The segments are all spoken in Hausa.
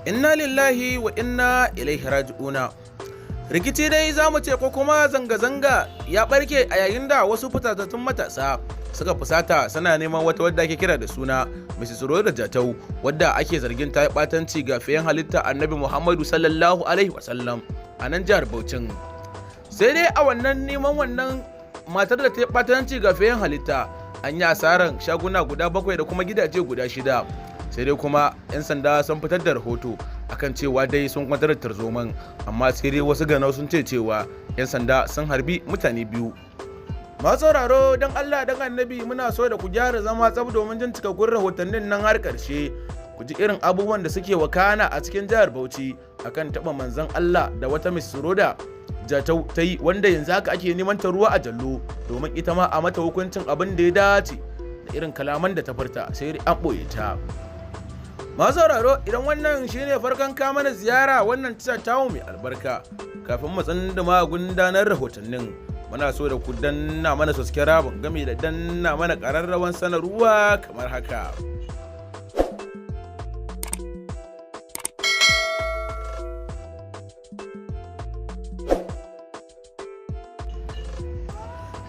Inna lillahi wa inna ilaihi raji'una. Rikici dai za mu ce ko kuma zanga-zanga ya barke a yayin da wasu fitatattun matasa suka fusata suna neman wata wadda ake kira da suna Mrs. Rhoda Jatau, wadda ake zargin ta yi ɓatanci ga fiyen halitta Annabi Muhammadu sallallahu alaihi wasallam a nan jihar Bauchin. Sai dai a wannan neman wannan matar da ta yi ɓatanci ga fiyen halitta an yi asaran shaguna guda 7 da kuma gidaje guda 6. Sai dai kuma 'yan sanda sun fitar da rahoto akan cewa dai sun kwantar da tarzoman, amma sai dai wasu ganau sun ce cewa 'yan sanda sun harbi mutane 2. Masu sauraro don Allah don Annabi muna so da ku gyara zama tsab domin jin cikakkun rahotannin nan har karshe, ku ji irin abubuwan da suke wakana a cikin jihar Bauchi akan taɓa manzon Allah da wata Mrs. Rhoda Jatau ta yi, wanda yanzu haka ake neman ta ruwa a jallo domin ita ma a mata hukuncin abin da ya dace da irin kalaman da ta furta, sai dai an ɓoye ta. Masu sauraro, idan wannan shine farkon ka mana ziyara wannan tasha tamu mai albarka, kafin mu tsunduma gundanar rahotannin, muna so da ku danna mana subscribe game da danna mana ƙararrawan sanarwa kamar haka.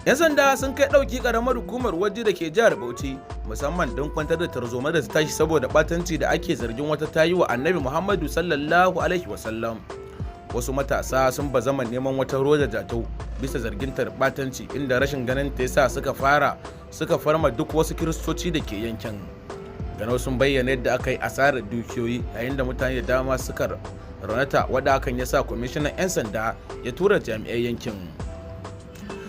‘Yan sanda sun kai ɗauki ƙaramar hukumar waje da ke jihar Bauchi, musamman don kwantar da tarzoma da ta tashi saboda ɓatanci da ake zargin wata ta yi wa Annabi Muhammadu sallallahu alaihi wasallam. Wasu matasa sun bazama neman wata Rhoda Jatau bisa zargin ta ɓatanci, inda rashin ganin ta yasa suka farma duk wasu kiristoci da ke yankin. Ganau sun bayyana yadda aka yi asarar dukiyoyi yayin da mutane da dama suka raunata, wadda hakan ya sa kwamishinan 'yan sanda ya tura jami'ai yankin.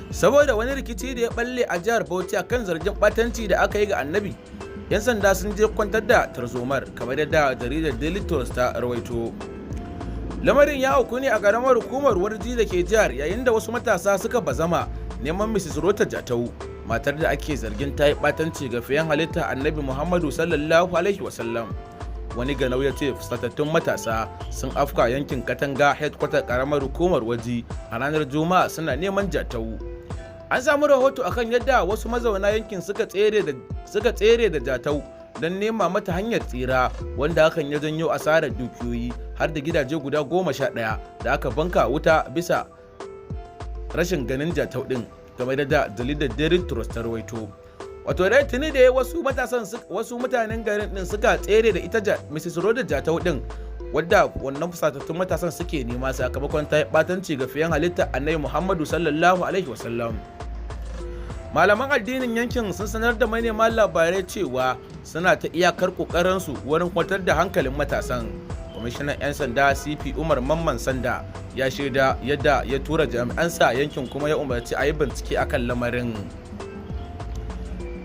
Saboda wani rikici da ya balle a jihar Bauchi akan zargin batanci da aka yi ga Annabi, 'yan sanda sun je kwantar da tarzomar kamar yadda jaridar Daily Trust ta rawaito. Lamarin ya auku ne a karamar hukumar Warji da ke jihar, yayin da wasu matasa suka bazama neman Mrs. Rhoda Jatau, matar da ake zargin ta yi batanci ga fiyen halitta Annabi Muhammadu sallallahu alaihi wasallam. Wani ganau ya ce fusatattun matasa sun afka yankin Katanga headquarter karamar hukumar Warji a ranar Juma'a suna neman Jatau. An samu rahoto akan yadda wasu mazauna yankin suka tsere da Jatau don nema mata hanyar tsira, wanda hakan ya janyo asarar dukiyoyi har da gidaje guda 11 da aka banka wuta bisa rashin ganin Jatau din, game da jaridar Daily Trust ta rawaito. Wato dai tuni da wasu mutanen garin din suka tsere da ita Mrs. Rhoda Jatau din, wadda wannan fusatattun matasan suke nema sakamakon ta yi ɓatanci ga fiyen halitta Annabi Muhammadu sallallahu alaihi wasallam. Malaman addinin yankin sun sanar da manema labarai cewa suna ta iyakar kokarinsu wurin kwantar da hankalin matasan. Kwamishinan 'yan sanda CP Umar Mamman Sanda ya shaida yadda ya tura jami'ansa yankin kuma ya umarci a yi bincike akan lamarin.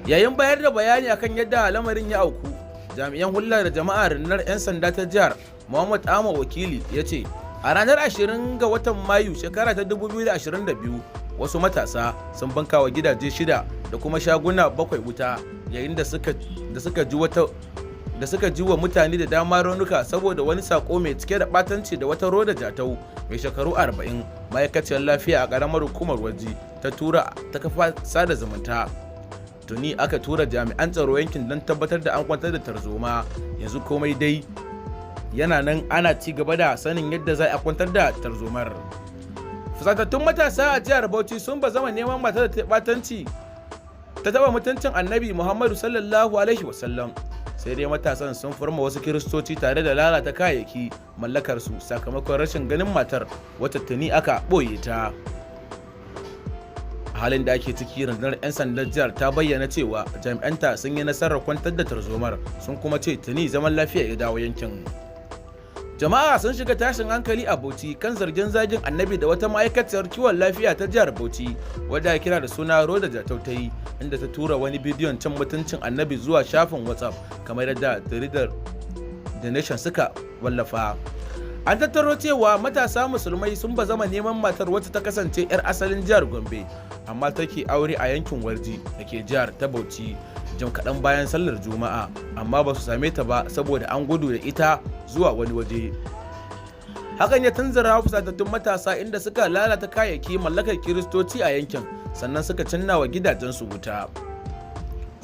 Yayin bayar da bayani akan yadda lamarin ya auku, jami'an hulɗa da jama'a rundunar 'yan sanda ta jihar Muhammad Ahmad Wakili ya ce a ranar 20 ga watan Mayu shekara ta 2022 wasu matasa sun banka wa gidaje 6 da kuma shaguna 7 wuta, yayin da suka ji wa mutane da dama raunuka saboda wani sako mai cike da batanci da wata Rhoda Jatau mai shekaru 40 ma'aikaciyar lafiya a karamar hukumar Warji ta tura ta kafa sada zumunta. Tuni aka tura jami'an tsaro yankin don tabbatar da an kwantar da tarzoma. Yanzu komai dai yana nan ana ci gaba da sanin yadda za a kwantar da tarzomar. Fusatattun matasa a jihar Bauchi sun bazama neman matar da batanci ta taba mutuncin Annabi Muhammadu sallallahu alaihi wasallam. Sai dai matasan sun farma wasu kiristoci tare da lalata kayayyaki mallakar su sakamakon rashin ganin matar, wata tuni aka boye ta. A halin da ake ciki, rundunar 'yan sandan jihar ta bayyana cewa jami'anta sun yi nasarar kwantar da tarzomar, sun kuma ce tuni zaman lafiya ya dawo yankin. Jama'a sun shiga tashin hankali a Bauchi kan zargin zagin Annabi da wata ma'aikaciyar kiwon lafiya ta jihar Bauchi wadda ya kira da suna Rhoda Jatau ta yi, inda ta tura wani bidiyon cin mutuncin Annabi zuwa shafin WhatsApp kamar yadda jaridar The Nation suka wallafa. An tattaro cewa matasa musulmai sun bazama neman matar wacce ta kasance 'yar asalin jihar Gombe amma take aure a yankin Warji da ke jihar ta Bauchi jim kaɗan bayan sallar Juma'a, amma ba su same ta ba saboda an gudu da ita zuwa wani waje. Hakan ya tunzura fusatattun matasa, inda suka lalata kayayyaki mallakar kiristoci a yankin, sannan suka cinna wa gidajensu wuta.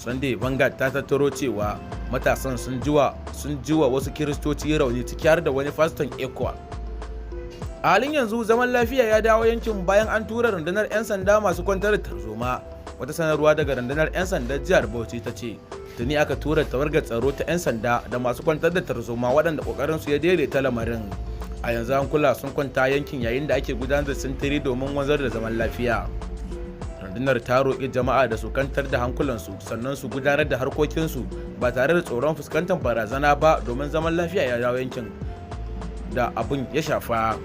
Sunday Vanguard ta tattaro cewa matasan sun jiwa wasu kiristoci rauni ciki har da wani faston ECWA. A halin yanzu zaman lafiya ya dawo yankin bayan an tura rundunar 'yan sanda masu kwantar da tarzoma. Wata sanarwa daga rundunar 'yan sanda jihar Bauchi ta ce tuni aka tura tawagar tsaro ta 'yan sanda da masu kwantar da tarzoma waɗanda ƙoƙarinsu ya daidaita lamarin. A yanzu hankula sun kwanta yankin yayin da ake gudanar da sintiri domin wanzar da zaman lafiya. Rundunar ta roƙi jama'a da su kwantar da hankulansu sannan su gudanar da harkokinsu ba tare da tsoron fuskantar barazana ba domin zaman lafiya ya dawo yankin da abin ya shafa.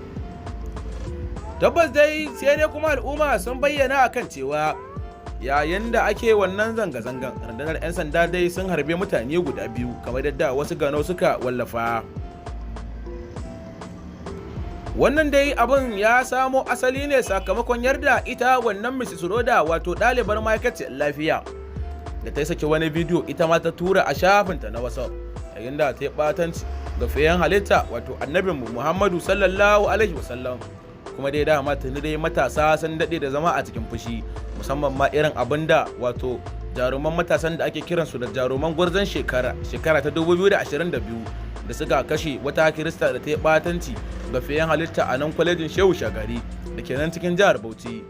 Tabbas dai sai dai kuma al'umma sun bayyana akan cewa yayin da ake wannan zanga-zangan rundunar 'yan sanda dai sun harbe mutane guda biyu kamar yadda wasu ganau suka wallafa. Wannan dai abin ya samo asali ne sakamakon yarda ita wannan Mrs. Roda wato ɗalibar ma'aikaciyar lafiya da ta saki wani bidiyo ita ma ta tura a shafinta na WhatsApp yayin da ta yi ɓatanci ga fiyen halitta wato annabinmu Muhammadu sallallahu alaihi wasallam. Kuma dai dama tuni dai matasa sun daɗe da zama a cikin fushi musamman ma irin abin da wato jaruman matasan da ake kiransu da jaruman gwarzon shekara ta 2022 da suka kashe wata kirista da ta yi ɓatanci ga fiyen halitta a nan kwalejin Shehu Shagari da ke nan cikin jihar Bauchi.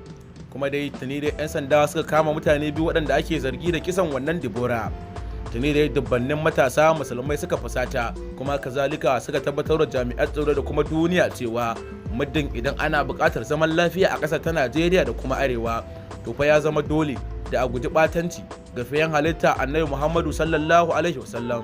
Kuma dai tuni dai 'yan sanda suka kama mutane biyu waɗanda ake zargi da kisan wannan Dibora. Tuni dai dubbannin matasa musulmai suka fusata kuma kazalika suka tabbatar da jami'an tsaro da kuma duniya cewa muddin idan ana buƙatar zaman lafiya a ƙasar ta Najeriya da kuma Arewa to fa ya zama dole da a guji ɓatanci ga fiyen halitta Annabi Muhammadu sallallahu alaihi wasallam.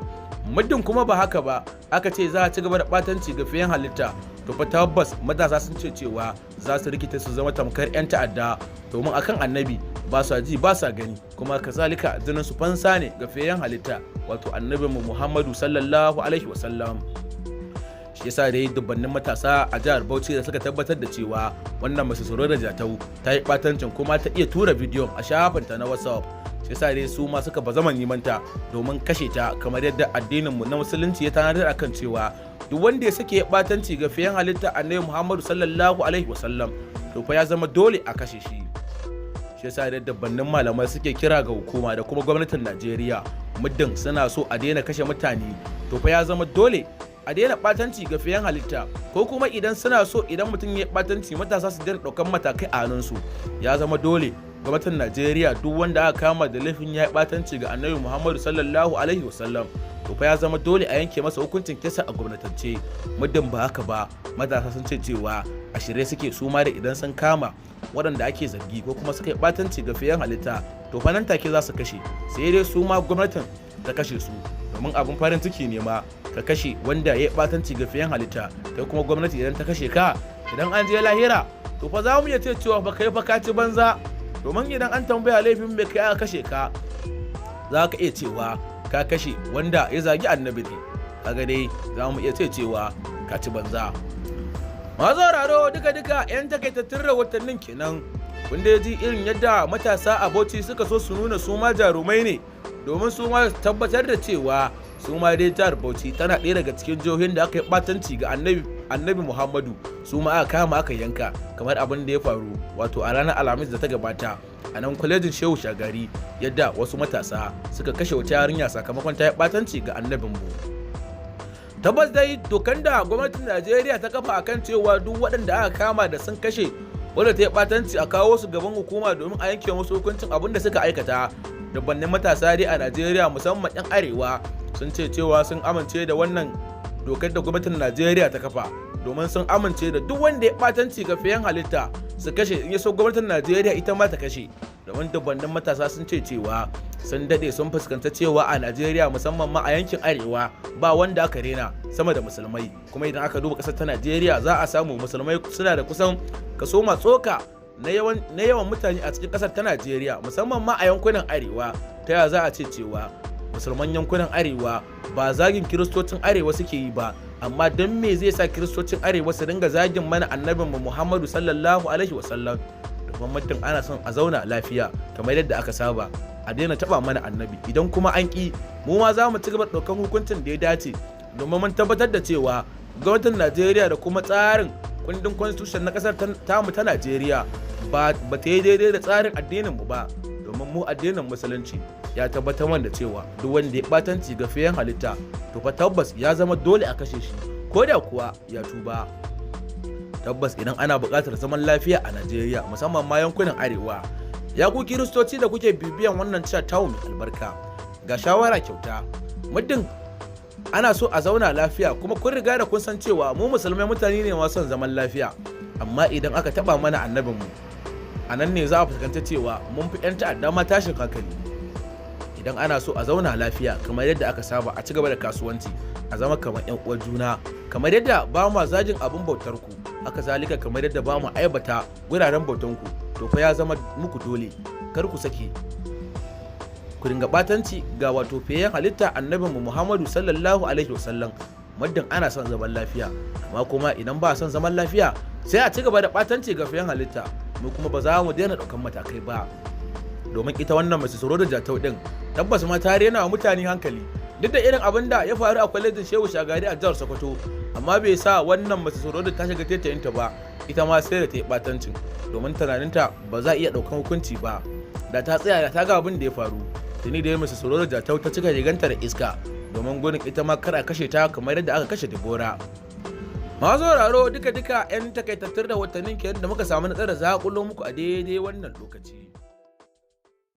Muddin kuma ba haka ba aka ce za a ci gaba da ɓatanci ga fiyen halitta to fa tabbas matasa sun ce cewa za su rikita su zama tamkar 'yan ta'adda domin akan Annabi ba sa ji ba sa gani kuma kazalika jinin su fansa ne ga fiyen halitta wato Annabinmu Muhammadu sallallahu alaihi wasallam. Shi yasa dai dubbannin matasa a jihar Bauchi da suka tabbatar da cewa wannan Mrs. Roda Jatau ta yi ɓatancin kuma ta iya tura bidiyon a shafinta na WhatsApp. Shi yasa dai su ma suka bazama nimanta domin kashe ta kamar yadda addininmu na musulunci ya tanadar akan cewa duk wanda ya sake ɓatanci ga fiyen halitta Annabi Muhammadu sallallahu alaihi wasallam to fa ya zama dole a kashe shi. Shi yasa dai dubbannin malamai suke kira ga hukuma da kuma gwamnatin Najeriya muddin suna so a daina kashe mutane to fa ya zama dole a daina ɓatanci ga fiyen halitta ko kuma idan suna so idan mutum ya ɓatanci matasa su daina ɗaukan matakai a hannunsu ya zama dole gwamnatin Najeriya duk wanda aka kama da laifin ya ɓatanci ga Annabi Muhammadu sallallahu alaihi wasallam to fa ya zama dole a yanke masa hukuncin kisa a gwamnatance. Muddin ba haka ba matasa sun ce cewa a shirye suke su ma da idan sun kama waɗanda ake zargi ko kuma suka yi ɓatanci ga fiyen halitta to fa nan take za su kashe sai dai su ma gwamnatin ta kashe su domin abin farin ciki ne ma ka kashe wanda ya yi ɓatanci ga fiyen halitta kai kuma gwamnati idan ta kashe ka idan an je lahira to fa za mu iya ce cewa ba kai fa ka ci banza domin idan an tambaya laifin mai kai aka kashe ka za ka iya cewa ka kashe wanda ya zagi annabi ne kaga dai za mu iya ce cewa ka ci banza. Masu sauraro duka 'yan takaitattun rahotannin kenan kun da ji irin yadda matasa a Bauchi suka so su nuna su ma jarumai ne domin su ma tabbatar da cewa su ma dai jihar Bauchi tana ɗaya daga cikin jihohin da aka yi ɓatanci ga annabi Muhammadu su ma aka kama aka yanka kamar abin da ya faru wato a ranar Alhamis da ta gabata a nan kwalejin Shehu Shagari yadda wasu matasa suka kashe wata yarinya sakamakon ta yi ɓatanci ga annabinmu. Tabbas dai dokan da gwamnatin Najeriya ta kafa akan cewa duk waɗanda aka kama da sun kashe wanda ta yi ɓatanci a kawo su gaban hukuma domin a yanke musu hukuncin abin da suka aikata. Dubbannin matasa dai a Najeriya musamman 'yan arewa sun ce cewa sun amince da wannan dokar da gwamnatin Najeriya ta kafa domin sun amince da duk wanda ya ɓatanci ga fiyen halitta su kashe in ya so gwamnatin Najeriya ita ma ta kashe. Domin dubbannin matasa sun ce cewa sun daɗe sun fuskanta cewa a Najeriya musamman ma a yankin arewa ba wanda aka rena sama da musulmai kuma idan aka duba ƙasar ta Najeriya za a samu musulmai suna da kusan kaso matsoka na yawan mutane a cikin ƙasar ta Najeriya musamman ma a yankunan arewa. Ta yaya za a ce cewa musulman yankunan arewa ba zagin kiristocin arewa suke yi ba amma don me zai sa kiristocin arewa su dinga zagin mana annabinmu Muhammadu sallallahu alaihi wasallam. Muddin ana son a zauna lafiya kamar yadda aka saba a daina taba mana annabi idan kuma an ki mu ma za mu ci gaba da ɗaukan hukuncin da ya dace domin mun tabbatar da cewa gwamnatin Najeriya da kuma tsarin kundin constitution na ƙasar tamu ta Najeriya ba ta yi daidai da tsarin addinin mu ba domin mu addinin musulunci ya tabbatar da cewa duk wanda ya batanci ga fiyen halitta to fa tabbas ya zama dole a kashe shi ko da kuwa ya tuba. Tabbas idan ana buƙatar zaman lafiya a Najeriya musamman ma yankunan arewa, ya ku kiristoci da kuke bibiyan wannan cewa tawo mai albarka, ga shawara kyauta. Muddin ana so a zauna lafiya kuma kun riga da kun san cewa mu musulmai mutane ne masu son zaman lafiya, amma idan aka taba mana annabinmu a nan ne za a fuskanci cewa mun fi 'yan ta'adda ma tashin hankali. Idan ana so a zauna lafiya kamar yadda aka saba a ci gaba da kasuwanci, a zama kamar 'yan uwan juna, kamar yadda ba mu zagin abin bautar ku, haka zalika kamar yadda ba mu aibata guraren bautan ku, to fa ya zama muku dole kar ku sake ku dinga batanci ga wato fiyen halitta annabinmu Muhammadu sallallahu alaihi wasallam, muddin ana son zaman lafiya. Amma kuma idan ba son zaman lafiya sai a ci gaba da batanci ga fiyen halitta, mu kuma ba za mu daina daukan matakai ba. Domin ita wannan mace tsoro da Jatau din tabbas ma ta rena wa mutane hankali, duk da irin abin da ya faru a kwalejin Shehu Shagari a jihar Sokoto, amma bai sa wannan mace tsoro da ta shiga taitayinta ba, ita ma sai da ta yi batancin, domin tunaninta ba za a iya daukan hukunci ba. Da ta tsaya da ta ga abin da ya faru, tuni da mace tsoro da Jatau ta cika riganta da iska domin gudun ita ma kar a kashe ta kamar yadda aka kashe Debora. Masu sauraro duka-duka 'yan takaitattar da watannin kenan da muka samu nasarar zaƙulo muku a daidai wannan lokaci.